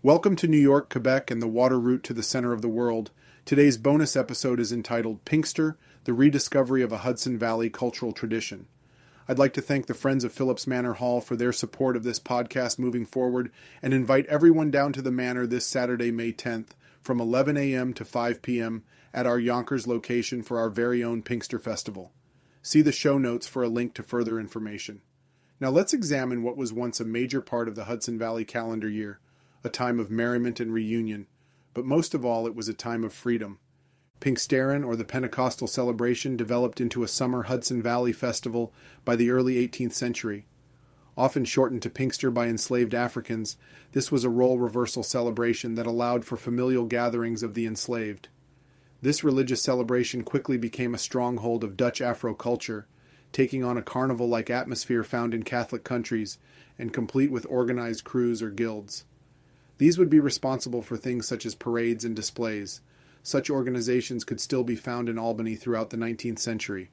Welcome to New York, Quebec, and the water route to the center of the world. Today's bonus episode is entitled Pinkster, the rediscovery of a Hudson Valley cultural tradition. I'd like to thank the Friends of Philipse Manor Hall for their support of this podcast moving forward and invite everyone down to the Manor this Saturday, May 10th from 11 a.m. to 5 p.m. at our Yonkers location for our very own Pinkster Festival. See the show notes for a link to further information. Now let's examine what was once a major part of the Hudson Valley calendar year, a time of merriment and reunion, but most of all it was a time of freedom. Pinksteren, or the Pentecostal celebration, developed into a summer Hudson Valley festival by the early 18th century. Often shortened to Pinkster by enslaved Africans, this was a role reversal celebration that allowed for familial gatherings of the enslaved. This religious celebration quickly became a stronghold of Dutch Afro culture, taking on a carnival-like atmosphere found in Catholic countries and complete with organized crews or guilds. These would be responsible for things such as parades and displays. Such organizations could still be found in Albany throughout the 19th century.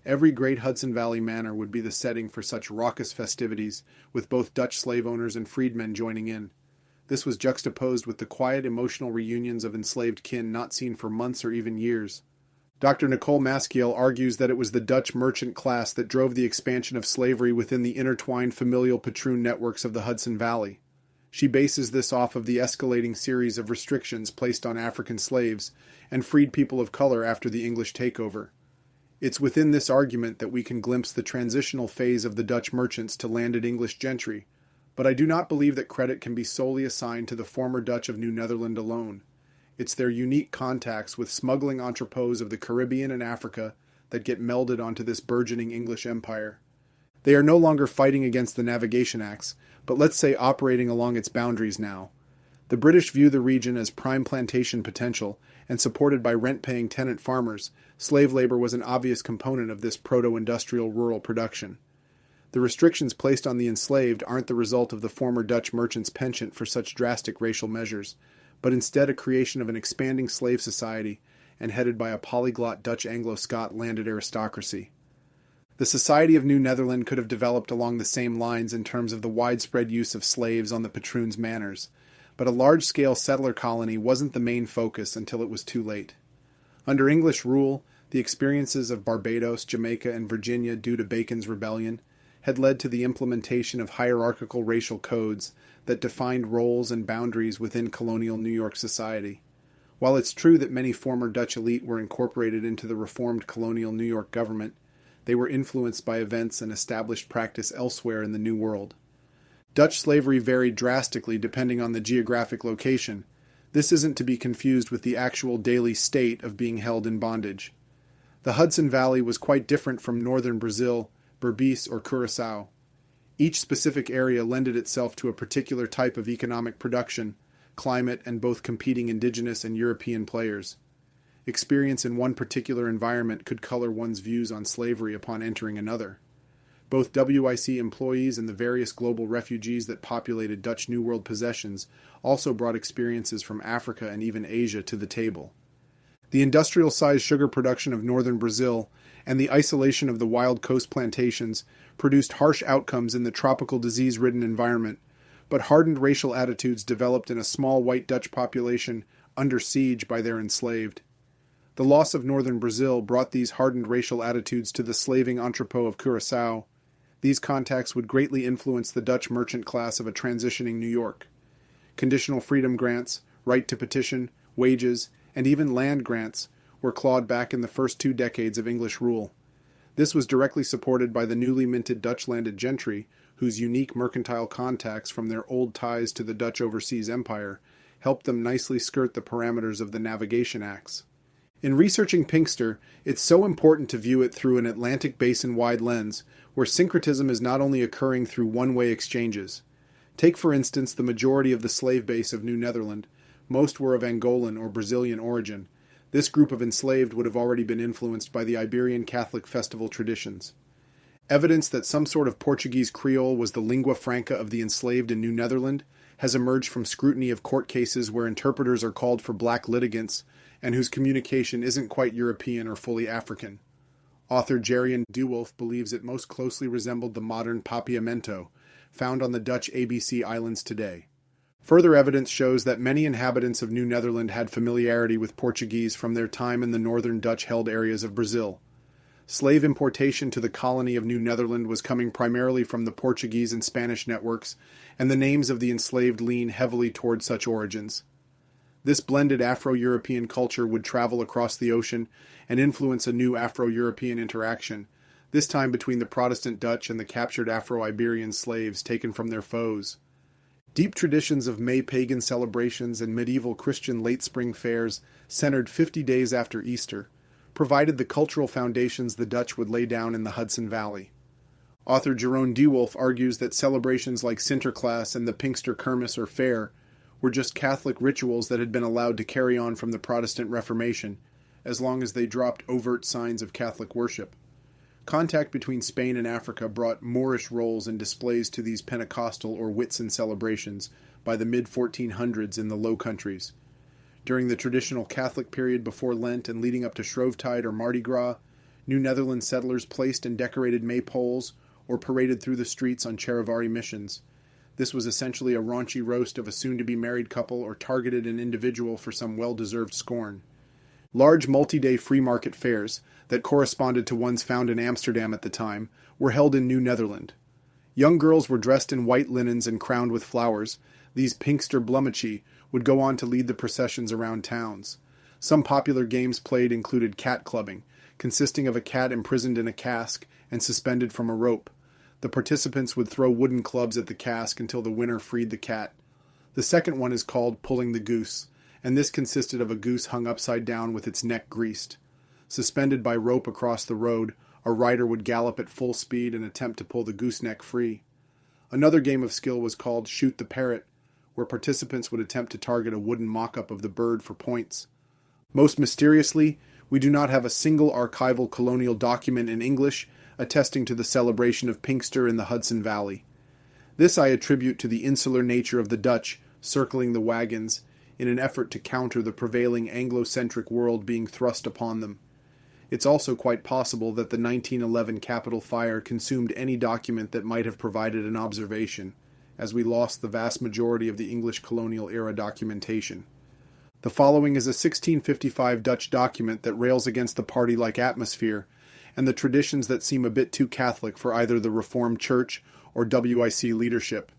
Every great Hudson Valley manor would be the setting for such raucous festivities, with both Dutch slave owners and freedmen joining in. This was juxtaposed with the quiet, emotional reunions of enslaved kin not seen for months or even years. Dr. Nicole Maskiell argues that it was the Dutch merchant class that drove the expansion of slavery within the intertwined familial patroon networks of the Hudson Valley. She bases this off of the escalating series of restrictions placed on African slaves and freed people of color after the English takeover. It's within this argument that we can glimpse the transitional phase of the Dutch merchants to landed English gentry, but I do not believe that credit can be solely assigned to the former Dutch of New Netherland alone. It's their unique contacts with smuggling entrepôts of the Caribbean and Africa that get melded onto this burgeoning English empire. They are no longer fighting against the Navigation Acts, but let's say operating along its boundaries now. The British view the region as prime plantation potential, and supported by rent-paying tenant farmers, slave labor was an obvious component of this proto-industrial rural production. The restrictions placed on the enslaved aren't the result of the former Dutch merchants' penchant for such drastic racial measures, but instead a creation of an expanding slave society and headed by a polyglot Dutch Anglo-Scot landed aristocracy. The Society of New Netherland could have developed along the same lines in terms of the widespread use of slaves on the patroons' manors, but a large-scale settler colony wasn't the main focus until it was too late. Under English rule, the experiences of Barbados, Jamaica, and Virginia due to Bacon's Rebellion had led to the implementation of hierarchical racial codes that defined roles and boundaries within colonial New York society. While it's true that many former Dutch elite were incorporated into the reformed colonial New York government, they were influenced by events and established practice elsewhere in the New World. Dutch slavery varied drastically depending on the geographic location. This isn't to be confused with the actual daily state of being held in bondage. The Hudson Valley was quite different from northern Brazil, Berbice, or Curaçao. Each specific area lended itself to a particular type of economic production, climate, and both competing indigenous and European players. Experience in one particular environment could color one's views on slavery upon entering another. Both WIC employees and the various global refugees that populated Dutch New World possessions also brought experiences from Africa and even Asia to the table. The industrial-sized sugar production of northern Brazil and the isolation of the wild coast plantations produced harsh outcomes in the tropical disease-ridden environment, but hardened racial attitudes developed in a small white Dutch population under siege by their enslaved. The loss of northern Brazil brought these hardened racial attitudes to the slaving entrepot of Curaçao. These contacts would greatly influence the Dutch merchant class of a transitioning New York. Conditional freedom grants, right to petition, wages, and even land grants were clawed back in the first 2 decades of English rule. This was directly supported by the newly minted Dutch landed gentry, whose unique mercantile contacts from their old ties to the Dutch overseas empire helped them nicely skirt the parameters of the Navigation Acts. In researching Pinkster, it's so important to view it through an Atlantic basin-wide lens, where syncretism is not only occurring through one-way exchanges. Take, for instance, the majority of the slave base of New Netherland. Most were of Angolan or Brazilian origin. This group of enslaved would have already been influenced by the Iberian Catholic festival traditions. Evidence that some sort of Portuguese Creole was the lingua franca of the enslaved in New Netherland has emerged from scrutiny of court cases where interpreters are called for black litigants and whose communication isn't quite European or fully African. Author Jeroen Dewulf believes it most closely resembled the modern papiamento, found on the Dutch ABC Islands today. Further evidence shows that many inhabitants of New Netherland had familiarity with Portuguese from their time in the northern Dutch-held areas of Brazil. Slave importation to the colony of New Netherland was coming primarily from the Portuguese and Spanish networks, and the names of the enslaved lean heavily toward such origins. This blended Afro-European culture would travel across the ocean and influence a new Afro-European interaction, this time between the Protestant Dutch and the captured Afro-Iberian slaves taken from their foes. Deep traditions of May pagan celebrations and medieval Christian late spring fairs, centered 50 days after Easter, provided the cultural foundations the Dutch would lay down in the Hudson Valley. Author Jeroen Dewulf argues that celebrations like Sinterklaas and the Pinkster Kermis or Fair were just Catholic rituals that had been allowed to carry on from the Protestant Reformation, as long as they dropped overt signs of Catholic worship. Contact between Spain and Africa brought Moorish roles and displays to these Pentecostal or Whitsun celebrations by the mid-1400s in the Low Countries. During the traditional Catholic period before Lent and leading up to Shrovetide or Mardi Gras, New Netherland settlers placed and decorated maypoles or paraded through the streets on charivari missions. This was essentially a raunchy roast of a soon-to-be-married couple or targeted an individual for some well-deserved scorn. Large multi-day free market fairs, that corresponded to ones found in Amsterdam at the time, were held in New Netherland. Young girls were dressed in white linens and crowned with flowers. These Pinkster Blummetjie would go on to lead the processions around towns. Some popular games played included cat clubbing, consisting of a cat imprisoned in a cask and suspended from a rope. The participants would throw wooden clubs at the cask until the winner freed the cat. The second one is called pulling the goose, and this consisted of a goose hung upside down with its neck greased. Suspended by rope across the road, a rider would gallop at full speed and attempt to pull the gooseneck free. Another game of skill was called Shoot the Parrot, where participants would attempt to target a wooden mock-up of the bird for points. Most mysteriously, we do not have a single archival colonial document in English attesting to the celebration of Pinkster in the Hudson Valley. This I attribute to the insular nature of the Dutch circling the wagons in an effort to counter the prevailing Anglo-centric world being thrust upon them. It's also quite possible that the 1911 Capitol fire consumed any document that might have provided an observation, as we lost the vast majority of the English colonial era documentation. The following is a 1655 Dutch document that rails against the party-like atmosphere and the traditions that seem a bit too Catholic for either the Reformed Church or WIC leadership.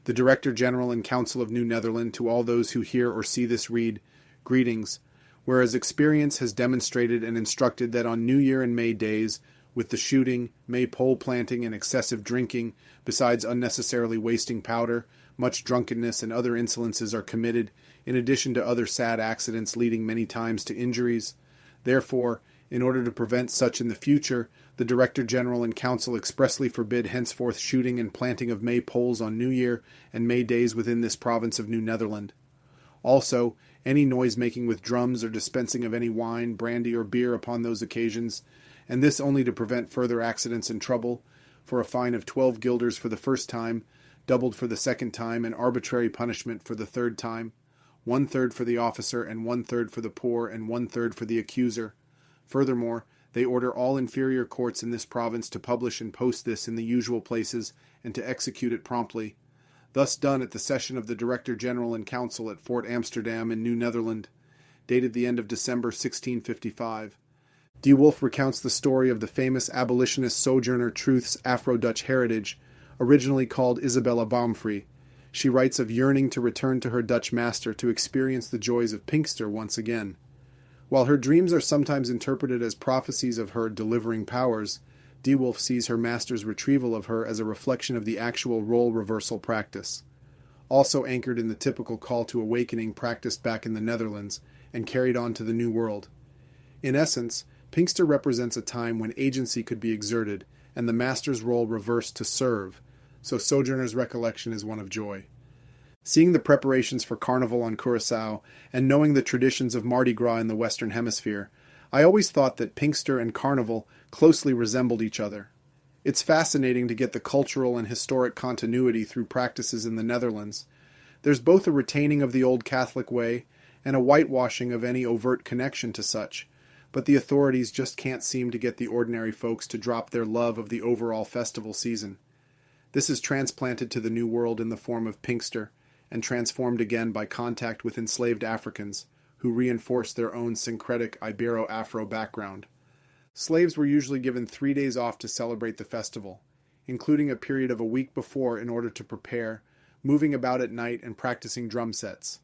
The Director General and Council of New Netherland, to all those who hear or see this read, greetings. Whereas experience has demonstrated and instructed that on New Year and May days, with the shooting, maypole planting, and excessive drinking, besides unnecessarily wasting powder, much drunkenness and other insolences are committed, in addition to other sad accidents leading many times to injuries. Therefore, in order to prevent such in the future, the Director General and Council expressly forbid henceforth shooting and planting of maypoles on New Year and May days within this province of New Netherland. Also, any noise-making with drums or dispensing of any wine, brandy, or beer upon those occasions, and this only to prevent further accidents and trouble, for a fine of 12 guilders for the first time, doubled for the second time, and arbitrary punishment for the third time, 1/3 for the officer, and 1/3 for the poor, and 1/3 for the accuser. Furthermore, they order all inferior courts in this province to publish and post this in the usual places, and to execute it promptly. Thus done at the session of the Director General and Council at Fort Amsterdam in New Netherland, dated the end of December 1655. Dewulf recounts the story of the famous abolitionist sojourner Truth's Afro-Dutch heritage, originally called Isabella Baumfree. She writes of yearning to return to her Dutch master to experience the joys of Pinkster once again. While her dreams are sometimes interpreted as prophecies of her delivering powers, Dewulf sees her master's retrieval of her as a reflection of the actual role reversal practice, also anchored in the typical call to awakening practiced back in the Netherlands and carried on to the New World. In essence, Pinkster represents a time when agency could be exerted and the master's role reversed to serve, so Sojourner's recollection is one of joy. Seeing the preparations for Carnival on Curaçao and knowing the traditions of Mardi Gras in the Western Hemisphere, I always thought that Pinkster and Carnival closely resembled each other. It's fascinating to get the cultural and historic continuity through practices in the Netherlands. There's both a retaining of the old Catholic way and a whitewashing of any overt connection to such, but the authorities just can't seem to get the ordinary folks to drop their love of the overall festival season. This is transplanted to the New World in the form of Pinkster, and transformed again by contact with enslaved Africans, who reinforced their own syncretic Ibero-Afro background. Slaves were usually given 3 days off to celebrate the festival, including a period of a week before in order to prepare, moving about at night and practicing drum sets.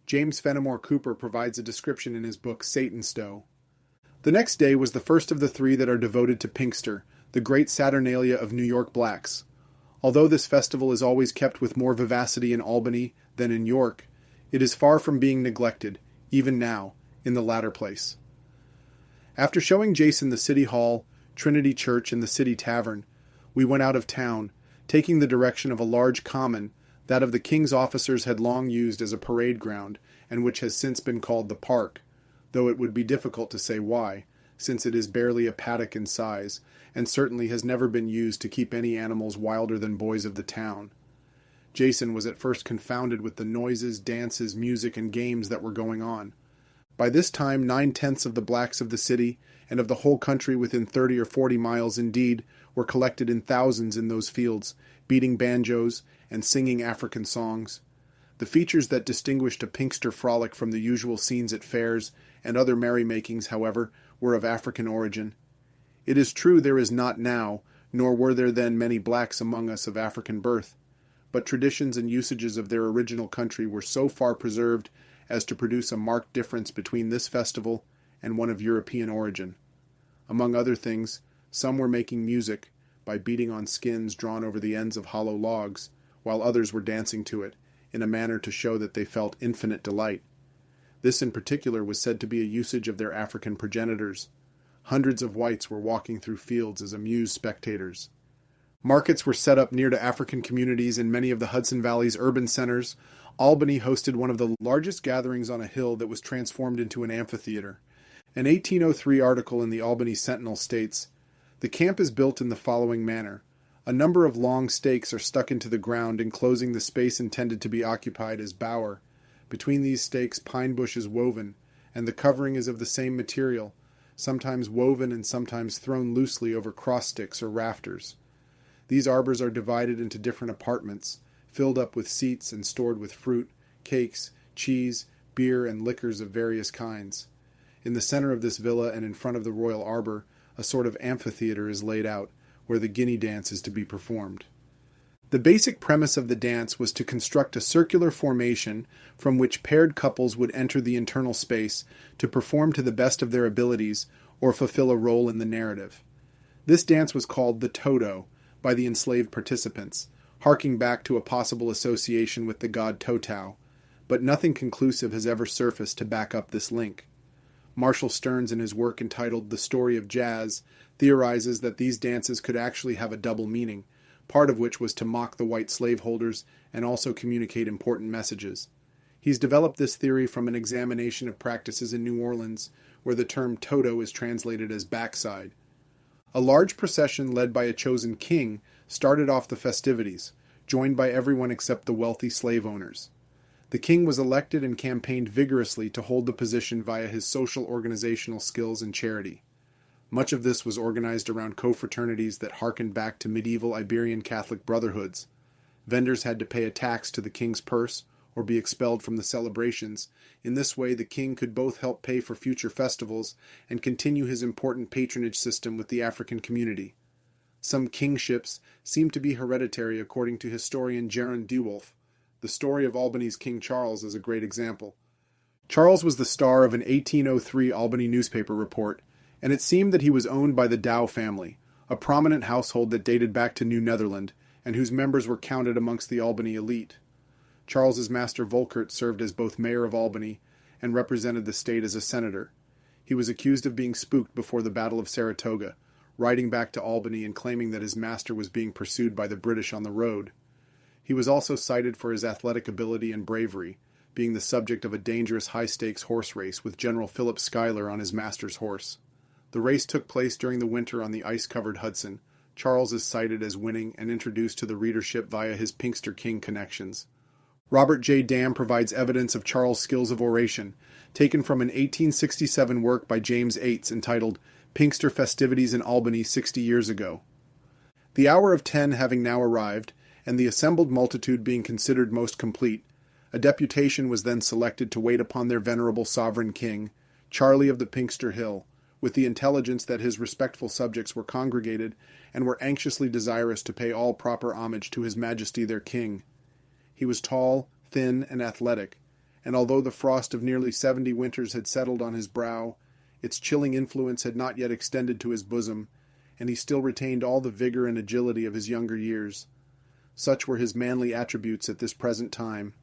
James Fenimore Cooper provides a description in his book Satanstow. The next day was the first of the 3 that are devoted to Pinkster, the great Saturnalia of New York blacks. Although this festival is always kept with more vivacity in Albany than in York, it is far from being neglected, even now, in the latter place. After showing Jason the City Hall, Trinity Church, and the City Tavern, we went out of town, taking the direction of a large common that of the king's officers had long used as a parade ground, and which has since been called the Park, though it would be difficult to say why, since it is barely a paddock in size, and certainly has never been used to keep any animals wilder than boys of the town. Jason was at first confounded with the noises, dances, music, and games that were going on. By this time 9/10 of the blacks of the city, and of the whole country within 30 or 40 miles indeed, were collected in thousands in those fields, beating banjos and singing African songs. The features that distinguished a Pinkster frolic from the usual scenes at fairs and other merrymakings, however, were of African origin. It is true there is not now, nor were there then many blacks among us of African birth, but traditions and usages of their original country were so far preserved as to produce a marked difference between this festival and one of European origin. Among other things, some were making music by beating on skins drawn over the ends of hollow logs, while others were dancing to it, in a manner to show that they felt infinite delight. This in particular was said to be a usage of their African progenitors. Hundreds of whites were walking through fields as amused spectators. Markets were set up near to African communities in many of the Hudson Valley's urban centers. Albany hosted one of the largest gatherings on a hill that was transformed into an amphitheater. An 1803 article in the Albany Sentinel states, "The camp is built in the following manner. A number of long stakes are stuck into the ground, enclosing the space intended to be occupied as bower. Between these stakes pine bush is woven, and the covering is of the same material, sometimes woven and sometimes thrown loosely over cross sticks or rafters. These arbors are divided into different apartments, filled up with seats and stored with fruit, cakes, cheese, beer, and liquors of various kinds. In the center of this villa and in front of the royal arbor, a sort of amphitheater is laid out, where the guinea dance is to be performed." The basic premise of the dance was to construct a circular formation from which paired couples would enter the internal space to perform to the best of their abilities or fulfill a role in the narrative. This dance was called the Toto by the enslaved participants, harking back to a possible association with the god Totau, but nothing conclusive has ever surfaced to back up this link. Marshall Stearns, in his work entitled The Story of Jazz, theorizes that these dances could actually have a double meaning, part of which was to mock the white slaveholders and also communicate important messages. He's developed this theory from an examination of practices in New Orleans, where the term Toto is translated as backside. A large procession led by a chosen king started off the festivities, joined by everyone except the wealthy slave owners. The king was elected and campaigned vigorously to hold the position via his social organizational skills and charity. Much of this was organized around confraternities that harkened back to medieval Iberian Catholic brotherhoods. Vendors had to pay a tax to the king's purse or be expelled from the celebrations. In this way, the king could both help pay for future festivals and continue his important patronage system with the African community. Some kingships seem to be hereditary according to historian Jeroen Dewulf. The story of Albany's King Charles is a great example. Charles was the star of an 1803 Albany newspaper report, and it seemed that he was owned by the Dow family, a prominent household that dated back to New Netherland, and whose members were counted amongst the Albany elite. Charles's master Volkert served as both mayor of Albany and represented the state as a senator. He was accused of being spooked before the Battle of Saratoga, riding back to Albany and claiming that his master was being pursued by the British on the road. He was also cited for his athletic ability and bravery, being the subject of a dangerous high-stakes horse race with General Philipse Schuyler on his master's horse. The race took place during the winter on the ice-covered Hudson. Charles is cited as winning and introduced to the readership via his Pinkster King connections. Robert J. Dam provides evidence of Charles' skills of oration, taken from an 1867 work by James Eights entitled Pinkster Festivities in Albany 60 Years Ago. The hour of 10 having now arrived, and the assembled multitude being considered most complete, A deputation was then selected to wait upon their venerable sovereign king, Charlie of the Pinkster Hill, with the intelligence that his respectful subjects were congregated and were anxiously desirous to pay all proper homage to his majesty their king. He was tall, thin, and athletic, and although the frost of nearly 70 winters had settled on his brow, its chilling influence had not yet extended to his bosom, and he still retained all the vigor and agility of his younger years. Such were his manly attributes at this present time.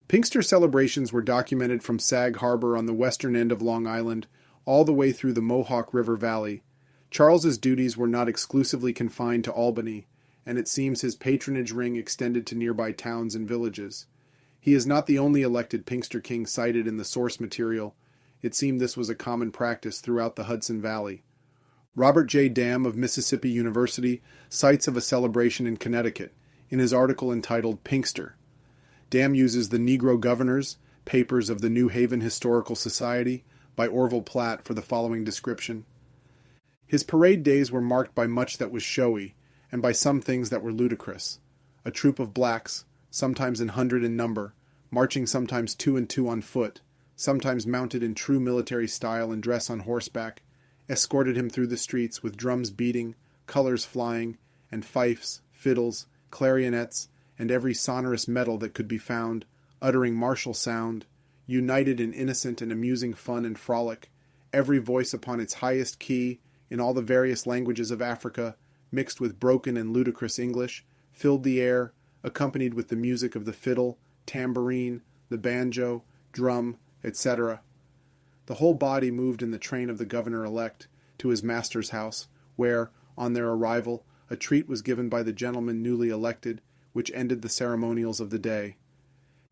Pinkster celebrations were documented from Sag Harbor on the western end of Long Island all the way through the Mohawk River Valley. Charles's duties were not exclusively confined to Albany, and it seems his patronage ring extended to nearby towns and villages. He is not the only elected Pinkster king cited in the source material. It seemed this was a common practice throughout the Hudson Valley. Robert J. Dam of Mississippi University cites of a celebration in Connecticut in his article entitled Pinkster. Dam uses the Negro Governors, Papers of the New Haven Historical Society, by Orville Platt for the following description. His parade days were marked by much that was showy, and by some things that were ludicrous. A troop of blacks, sometimes an 100 in number, marching sometimes 2 and 2 on foot, sometimes mounted in true military style and dress on horseback, escorted him through the streets with drums beating, colors flying, and fifes, fiddles, clarionets, and every sonorous metal that could be found, uttering martial sound, united in innocent and amusing fun and frolic, every voice upon its highest key, in all the various languages of Africa, mixed with broken and ludicrous English, filled the air, accompanied with the music of the fiddle, tambourine, the banjo, drum, etc. The whole body moved in the train of the governor-elect to his master's house, where, on their arrival, a treat was given by the gentleman newly elected, which ended the ceremonials of the day.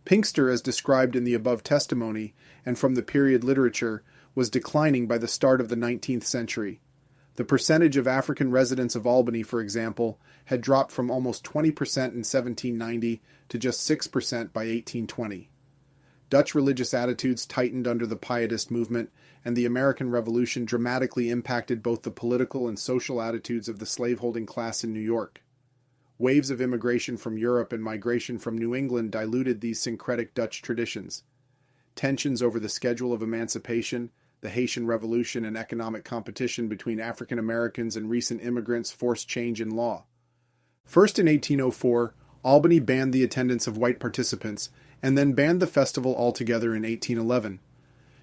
Pinkster, as described in the above testimony, and from the period literature, was declining by the start of the 19th century. The percentage of African residents of Albany, for example, had dropped from almost 20% in 1790 to just 6% by 1820. Dutch religious attitudes tightened under the Pietist movement, and the American Revolution dramatically impacted both the political and social attitudes of the slaveholding class in New York. Waves of immigration from Europe and migration from New England diluted these syncretic Dutch traditions. Tensions over the schedule of emancipation, the Haitian Revolution, and economic competition between African Americans and recent immigrants forced change in law. First in 1804, Albany banned the attendance of white participants, and then banned the festival altogether in 1811.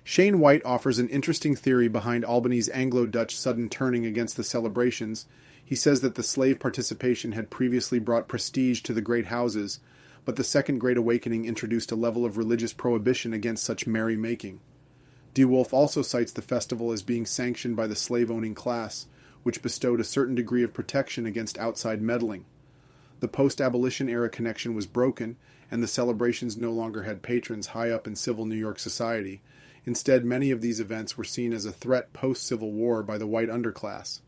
Shane White offers an interesting theory behind Albany's Anglo-Dutch sudden turning against the celebrations. He says that the slave participation had previously brought prestige to the great houses, but the Second Great Awakening introduced a level of religious prohibition against such merry-making. Dewulf also cites the festival as being sanctioned by the slave-owning class, which bestowed a certain degree of protection against outside meddling. The post-abolition era connection was broken, and the celebrations no longer had patrons high up in civil New York society. Instead, many of these events were seen as a threat post-Civil War by the white underclass.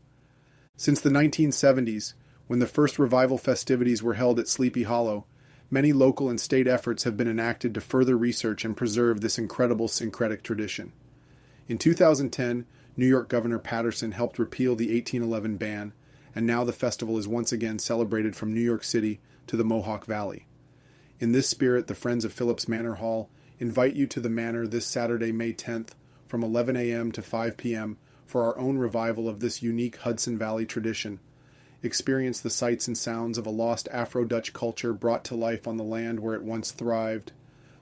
Since the 1970s, when the first revival festivities were held at Sleepy Hollow, many local and state efforts have been enacted to further research and preserve this incredible syncretic tradition. In 2010, New York Governor Patterson helped repeal the 1811 ban, and now the festival is once again celebrated from New York City to the Mohawk Valley. In this spirit, the Friends of Philipse Manor Hall invite you to the Manor this Saturday, May 10th, from 11 a.m. to 5 p.m., for our own revival of this unique Hudson Valley tradition. Experience the sights and sounds of a lost Afro-Dutch culture brought to life on the land where it once thrived.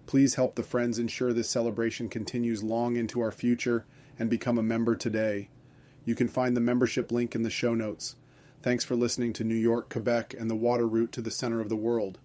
Please help the Friends ensure this celebration continues long into our future and become a member today. You can find the membership link in the show notes. Thanks for listening to New York, Quebec, and the water route to the center of the world.